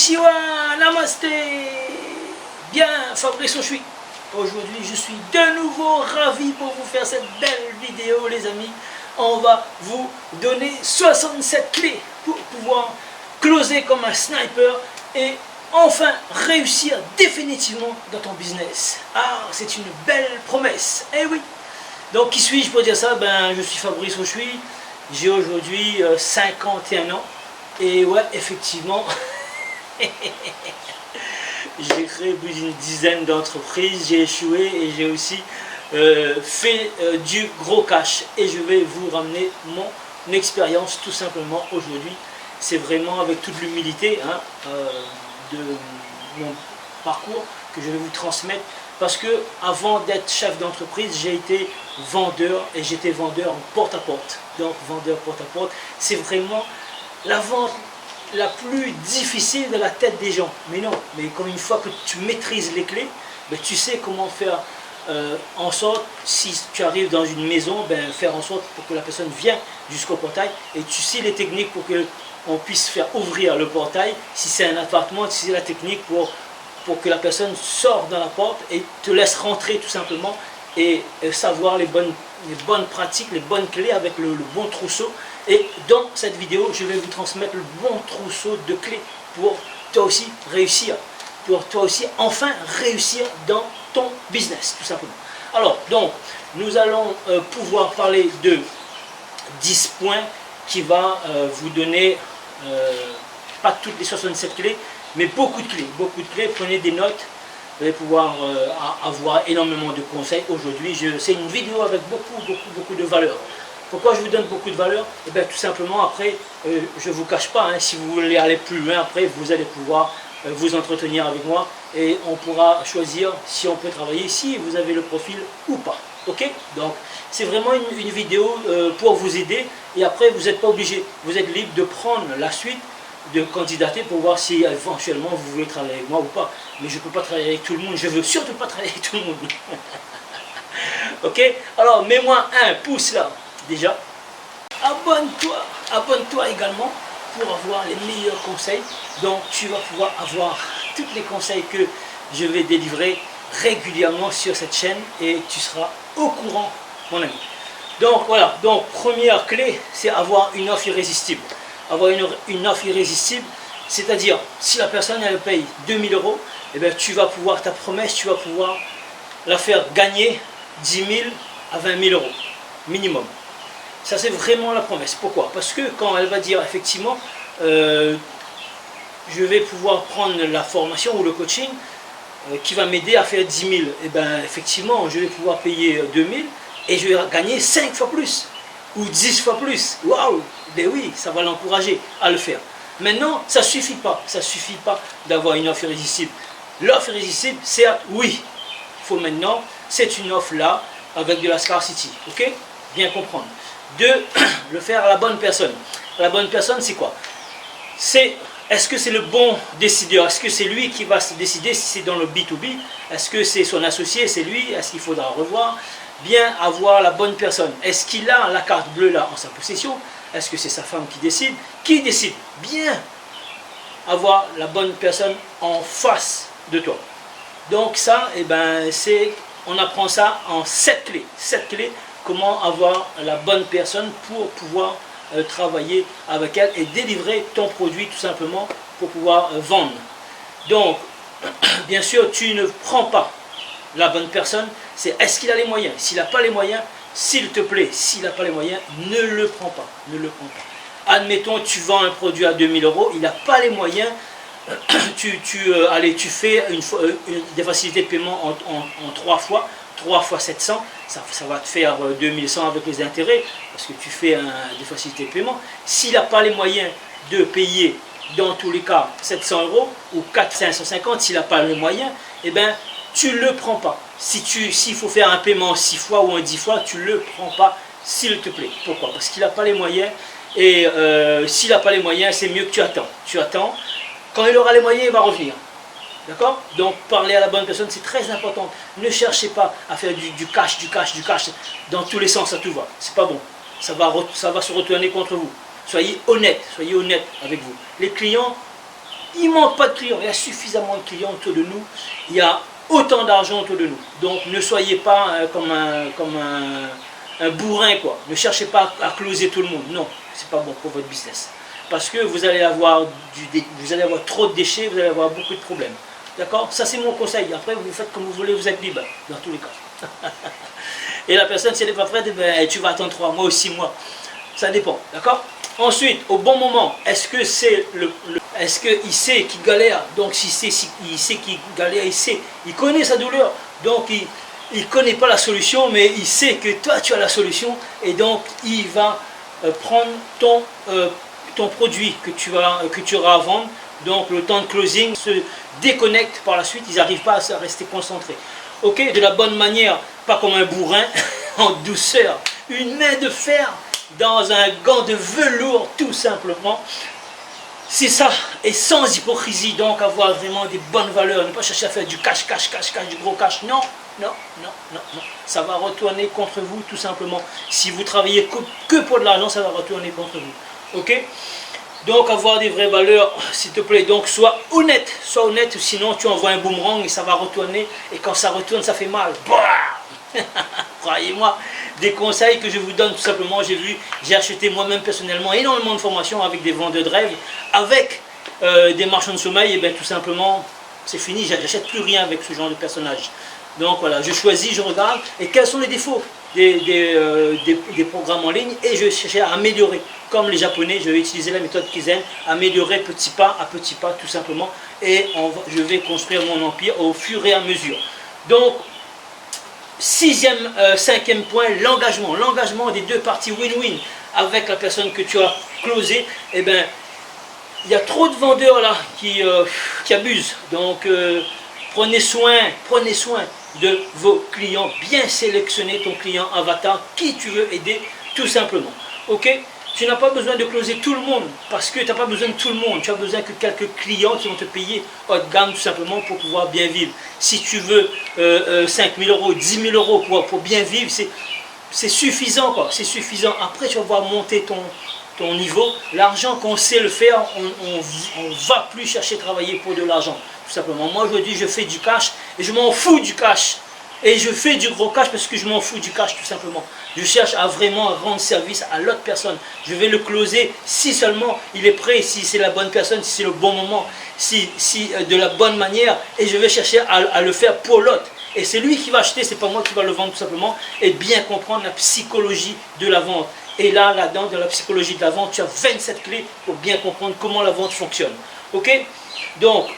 Konnichiwa, Namasté. Bien, Fabrice Ochoui. Aujourd'hui, je suis de nouveau ravi pour vous faire cette belle vidéo, les amis. On va vous donner 67 clés pour pouvoir closer comme un sniper et enfin réussir définitivement dans ton business. Ah, c'est une belle promesse. Eh oui. Donc, qui suis-je pour dire ça? Ben, je suis Fabrice Ochoui. J'ai aujourd'hui 51 ans. Et ouais, effectivement, j'ai créé plus d'une dizaine d'entreprises, j'ai échoué et j'ai aussi fait du gros cash. Et je vais vous ramener mon expérience tout simplement aujourd'hui. C'est vraiment avec toute l'humilité de mon parcours que je vais vous transmettre. Parce que avant d'être chef d'entreprise, j'ai été vendeur et j'étais vendeur en porte-à-porte. Donc vendeur porte-à-porte, c'est vraiment la vente la plus difficile de la tête des gens. Mais non, mais comme une fois que tu maîtrises les clés, ben, tu sais comment faire en sorte, si tu arrives dans une maison, ben, faire en sorte pour que la personne vienne jusqu'au portail et tu sais les techniques pour qu'on puisse faire ouvrir le portail. Si c'est un appartement, tu sais la technique pour que la personne sorte dans la porte et te laisse rentrer tout simplement et savoir les bonnes pratiques, les bonnes clés avec le bon trousseau. Et dans cette vidéo, je vais vous transmettre le bon trousseau de clés pour toi aussi réussir, pour toi aussi enfin réussir dans ton business, tout simplement. Alors, donc, nous allons pouvoir parler de 10 points qui va vous donner, pas toutes les 67 clés, mais beaucoup de clés. Beaucoup de clés, prenez des notes, vous allez pouvoir avoir énormément de conseils. Aujourd'hui, c'est une vidéo avec beaucoup de valeur. Pourquoi je vous donne beaucoup de valeur? Eh bien, tout simplement, après, je ne vous cache pas, hein, si vous voulez aller plus loin, après, vous allez pouvoir vous entretenir avec moi et on pourra choisir si on peut travailler, si vous avez le profil ou pas. Ok? Donc, c'est vraiment une vidéo pour vous aider et après, vous n'êtes pas obligé, vous êtes libre de prendre la suite, de candidater pour voir si éventuellement vous voulez travailler avec moi ou pas. Mais je ne peux pas travailler avec tout le monde, je ne veux surtout pas travailler avec tout le monde. Ok? Alors, mets-moi un pouce là. Déjà, abonne-toi également pour avoir les meilleurs conseils. Donc tu vas pouvoir avoir tous les conseils que je vais délivrer régulièrement sur cette chaîne et tu seras au courant, mon ami. Donc voilà, donc première clé, c'est avoir une offre irrésistible. Avoir une offre irrésistible, c'est-à-dire si la personne elle paye 2000 €, eh bien, tu vas pouvoir, ta promesse, tu vas pouvoir la faire gagner 10 000 à 20 000 € minimum. Ça, c'est vraiment la promesse. Pourquoi? Parce que quand elle va dire effectivement, je vais pouvoir prendre la formation ou le coaching qui va m'aider à faire 10 000, et bien effectivement, je vais pouvoir payer 2 000 et je vais gagner 5 fois plus ou 10 fois plus. Waouh! Ben oui, ça va l'encourager à le faire. Maintenant, ça ne suffit pas. Ça ne suffit pas d'avoir une offre irrésistible. L'offre irrésistible, certes, oui. Il faut maintenant, c'est une offre là avec de la scarcity. Ok? Bien comprendre. De le faire à la bonne personne. La bonne personne, c'est quoi? Est-ce que c'est le bon décideur? Est-ce que c'est lui qui va se décider si c'est dans le B2B? Est-ce que c'est son associé? C'est lui? Est-ce qu'il faudra revoir? Bien avoir la bonne personne. Est-ce qu'il a la carte bleue là en sa possession? Est-ce que c'est sa femme qui décide? Qui décide? Bien avoir la bonne personne en face de toi. Donc ça, eh ben, on apprend ça en 7 clés. 7 clés. Comment avoir la bonne personne pour pouvoir travailler avec elle et délivrer ton produit tout simplement pour pouvoir vendre. Donc, bien sûr, tu ne prends pas la bonne personne, c'est est-ce qu'il a les moyens? S'il n'a pas les moyens, s'il te plaît, s'il n'a pas les moyens, ne le prends pas. Ne le prends pas. Admettons, tu vends un produit à 2000 €, il n'a pas les moyens, tu fais des facilités de paiement en 3 fois. 3 fois 700, ça va te faire 2100 avec les intérêts, parce que tu fais des facilités de paiement. S'il n'a pas les moyens de payer, dans tous les cas, 700 € ou 550, s'il n'a pas les moyens, eh bien, tu ne le prends pas. S'il faut faire un paiement 6 fois ou un 10 fois, tu ne le prends pas, s'il te plaît. Pourquoi? Parce qu'il n'a pas les moyens, et s'il n'a pas les moyens, c'est mieux que tu attends. Tu attends, quand il aura les moyens, il va revenir. D'accord? Donc, parler à la bonne personne, c'est très important. Ne cherchez pas à faire du cash, dans tous les sens, à tout va. C'est pas bon. Ça va se retourner contre vous. Soyez honnête avec vous. Les clients, Il ne manque pas de clients, il y a suffisamment de clients autour de nous, il y a autant d'argent autour de nous. Donc ne soyez pas comme un bourrin, quoi. Ne cherchez pas à closer tout le monde. Non, c'est pas bon pour votre business. Parce que vous allez avoir trop de déchets, vous allez avoir beaucoup de problèmes. D'accord? Ça c'est mon conseil. Après vous faites comme vous voulez, vous êtes libre, dans tous les cas. Et la personne, si elle n'est pas prête, ben, tu vas attendre 3 mois ou 6 mois. Ça dépend. D'accord? Ensuite, au bon moment, est-ce que c'est est-ce qu'il sait qu'il galère? Donc il sait qu'il galère, il connaît sa douleur. Donc il ne connaît pas la solution, mais il sait que toi tu as la solution. Et donc il va prendre ton produit que tu auras à vendre. Donc le temps de closing se déconnecte par la suite, ils n'arrivent pas à rester concentrés. Ok, de la bonne manière, pas comme un bourrin, en douceur. Une main de fer dans un gant de velours, tout simplement. C'est ça, et sans hypocrisie, donc avoir vraiment des bonnes valeurs, ne pas chercher à faire du cash, du gros cash. Non, non, non, non, non. Ça va retourner contre vous, tout simplement. Si vous travaillez que pour de l'argent, ça va retourner contre vous. Ok? Donc avoir des vraies valeurs, s'il te plaît, donc sois honnête, sinon tu envoies un boomerang et ça va retourner, et quand ça retourne, ça fait mal. Croyez-moi, des conseils que je vous donne tout simplement, j'ai acheté moi-même personnellement énormément de formations avec des vendeurs de rêves, avec des marchands de sommeil, et bien tout simplement, c'est fini, j'achète plus rien avec ce genre de personnage. Donc voilà, je choisis, je regarde, et quels sont les défauts des programmes en ligne, et je cherche à améliorer. Comme les Japonais, je vais utiliser la méthode Kaizen, améliorer petit pas à petit pas tout simplement, et je vais construire mon empire au fur et à mesure. Donc, cinquième point, l'engagement. L'engagement des deux parties win-win avec la personne que tu as closée. Eh bien, il y a trop de vendeurs là qui abusent. Donc, prenez soin de vos clients. Bien sélectionner ton client avatar, qui tu veux aider, tout simplement. Ok? Tu n'as pas besoin de closer tout le monde, parce que tu n'as pas besoin de tout le monde. Tu as besoin que quelques clients qui vont te payer haut de gamme, tout simplement, pour pouvoir bien vivre. Si tu veux 5 000 euros, 10 000 euros pour bien vivre, c'est suffisant, quoi. C'est suffisant. Après, tu vas voir monter ton niveau. L'argent, qu'on sait le faire, on ne va plus chercher à travailler pour de l'argent, tout simplement. Moi, aujourd'hui, je fais du cash, et je m'en fous du cash. Et je fais du gros cash parce que je m'en fous du cash, tout simplement. Je cherche à vraiment rendre service à l'autre personne. Je vais le closer si seulement il est prêt, si c'est la bonne personne, si c'est le bon moment, si de la bonne manière. Et je vais chercher à le faire pour l'autre. Et c'est lui qui va acheter, c'est pas moi qui va le vendre, tout simplement. Et bien comprendre la psychologie de la vente. Et là-dedans, dans la psychologie de la vente, tu as 27 clés pour bien comprendre comment la vente fonctionne. Ok? Donc,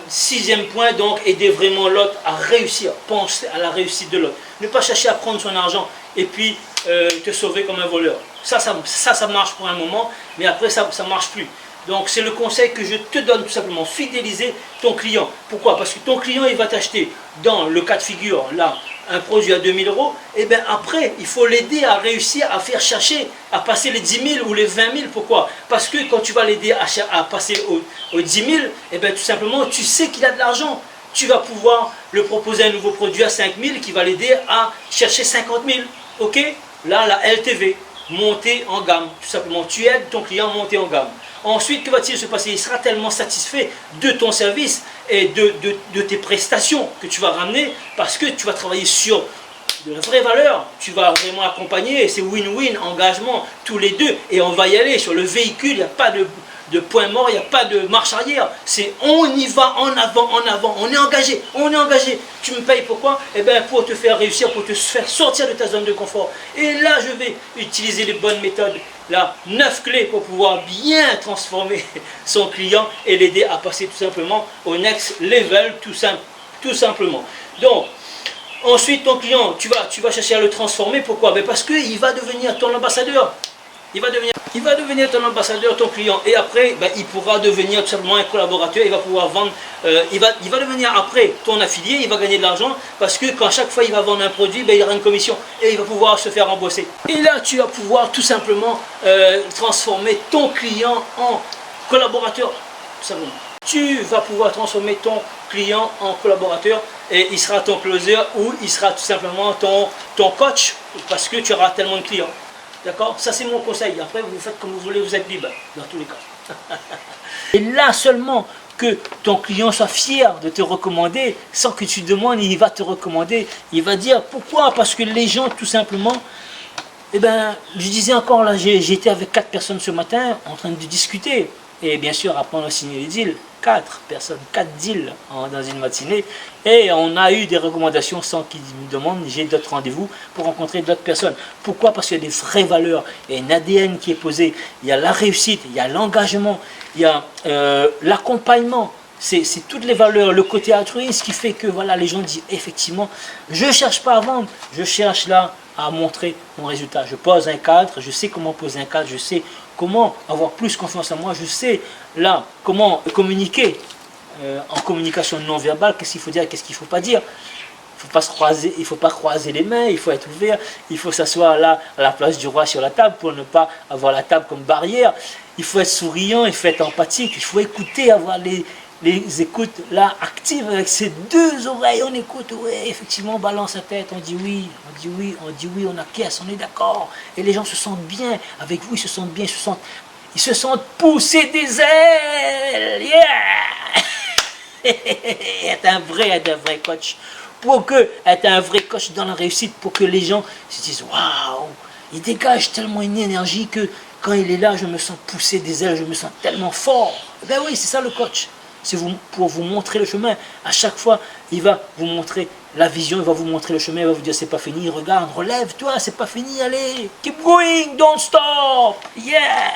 sixième point, donc, aider vraiment l'autre à réussir. Penser à la réussite de l'autre. Ne pas chercher à prendre son argent et puis te sauver comme un voleur. Ça marche pour un moment, mais après, ça ne marche plus. Donc, c'est le conseil que je te donne, tout simplement. Fidéliser ton client. Pourquoi? Parce que ton client, il va t'acheter, dans le cas de figure, là, un produit à 2 000 euros, et bien après, il faut l'aider à réussir à faire chercher, à passer les 10 000 ou les 20 000. Pourquoi? Parce que quand tu vas l'aider à passer aux 10 000, et bien tout simplement, tu sais qu'il a de l'argent. Tu vas pouvoir le proposer un nouveau produit à 5 000 qui va l'aider à chercher 50 000. Ok? Là, la LTV, monter en gamme. Tout simplement, tu aides ton client à monter en gamme. Ensuite, que va-t-il se passer? Il sera tellement satisfait de ton service et de tes prestations que tu vas ramener, parce que tu vas travailler sur de la vraie valeur. Tu vas vraiment accompagner, c'est win-win, engagement, tous les deux. Et on va y aller sur le véhicule, il n'y a pas de point mort, il n'y a pas de marche arrière. C'est on y va, en avant, on est engagé, Tu me payes pourquoi? Eh bien pour te faire réussir, pour te faire sortir de ta zone de confort. Et là, je vais utiliser les bonnes méthodes. Là, 9 clés pour pouvoir bien transformer son client et l'aider à passer tout simplement au next level, tout simplement. Donc, ensuite, ton client, tu vas chercher à le transformer. Pourquoi? Ben parce qu'il va devenir ton ambassadeur. Il va devenir ton ambassadeur, ton client. Et après, ben, il pourra devenir tout simplement un collaborateur. Il va pouvoir vendre. Il va devenir après ton affilié. Il va gagner de l'argent. Parce que quand chaque fois il va vendre un produit, ben, il aura une commission. Et il va pouvoir se faire embaucher. Et là, tu vas pouvoir tout simplement transformer ton client en collaborateur. Tout simplement. Tu vas pouvoir transformer ton client en collaborateur. Et il sera ton closer ou il sera tout simplement ton coach. Parce que tu auras tellement de clients. D'accord? Ça, c'est mon conseil. Après, vous faites comme vous voulez, vous êtes libre, dans tous les cas. Et là seulement que ton client soit fier de te recommander, sans que tu demandes, il va te recommander. Il va dire pourquoi? Parce que les gens, tout simplement, eh ben, je disais encore là, j'étais avec 4 personnes ce matin en train de discuter. Et bien sûr, après on a signé les deals. 4 personnes, 4 deals dans une matinée. Et on a eu des recommandations sans qu'ils me demandent. J'ai d'autres rendez-vous pour rencontrer d'autres personnes. Pourquoi? Parce qu'il y a des vraies valeurs. Il y a une ADN qui est posée. Il y a la réussite, il y a l'engagement, il y a l'accompagnement. C'est toutes les valeurs, le côté altruiste qui fait que voilà, les gens disent effectivement, je ne cherche pas à vendre, je cherche là à montrer mon résultat. Je pose un cadre, je sais comment poser un cadre, je sais comment avoir plus confiance en moi, je sais là comment communiquer en communication non verbale, qu'est-ce qu'il faut dire, qu'est-ce qu'il ne faut pas dire. Il ne faut pas croiser les mains, il faut être ouvert, il faut s'asseoir là à la place du roi sur la table pour ne pas avoir la table comme barrière. Il faut être souriant, il faut être empathique, il faut écouter, avoir les écoutes là actives avec ses 2 oreilles. On écoute, ouais, effectivement, on balance la tête, on dit oui, on dit oui, on dit oui, on acquiesce, on est d'accord. Et les gens se sentent bien avec vous, ils se sentent bien, ils se sentent pousser des ailes. Yeah! Être un vrai coach. Pour que être un vrai coach dans la réussite, pour que les gens se disent waouh, il dégage tellement une énergie que quand il est là, je me sens pousser des ailes, je me sens tellement fort. Ben oui, c'est ça le coach. C'est pour vous montrer le chemin. À chaque fois, il va vous montrer la vision, il va vous montrer le chemin, il va vous dire c'est pas fini, regarde, relève-toi, c'est pas fini, allez, keep going, don't stop, yeah.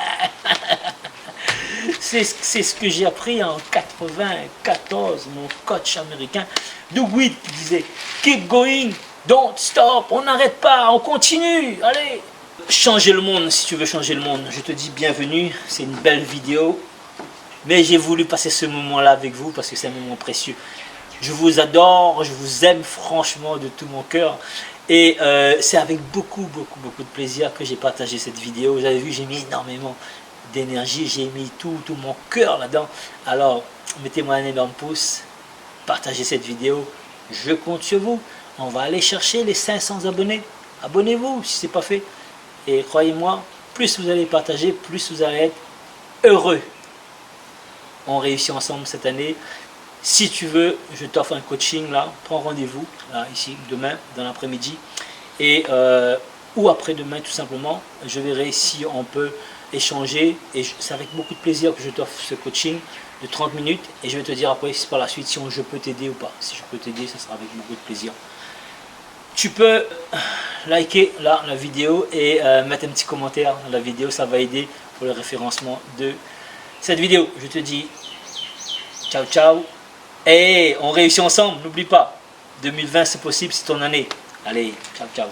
C'est ce que j'ai appris en 94, mon coach américain, Doug Witt, qui disait keep going, don't stop, on n'arrête pas, on continue, allez. Changer le monde, si tu veux changer le monde, je te dis bienvenue, c'est une belle vidéo. Mais j'ai voulu passer ce moment-là avec vous parce que c'est un moment précieux. Je vous adore, je vous aime franchement de tout mon cœur. Et c'est avec beaucoup de plaisir que j'ai partagé cette vidéo. Vous avez vu, j'ai mis énormément d'énergie, j'ai mis tout mon cœur là-dedans. Alors, mettez-moi un énorme pouce, partagez cette vidéo. Je compte sur vous. On va aller chercher les 500 abonnés. Abonnez-vous si ce n'est pas fait. Et croyez-moi, plus vous allez partager, plus vous allez être heureux. On réussit ensemble cette année. Si tu veux, je t'offre un coaching là, prends rendez-vous là, ici, demain, dans l'après-midi, et ou après-demain tout simplement. Je verrai si on peut échanger, et c'est avec beaucoup de plaisir que je t'offre ce coaching de 30 minutes, et je vais te dire après par la suite si je peux t'aider ou pas. Si je peux t'aider, ça sera avec beaucoup de plaisir. Tu peux liker là la vidéo et mettre un petit commentaire dans la vidéo, ça va aider pour le référencement de cette vidéo. Je te dis ciao ciao et on réussit ensemble, n'oublie pas, 2020 c'est possible, c'est ton année. Allez, ciao ciao.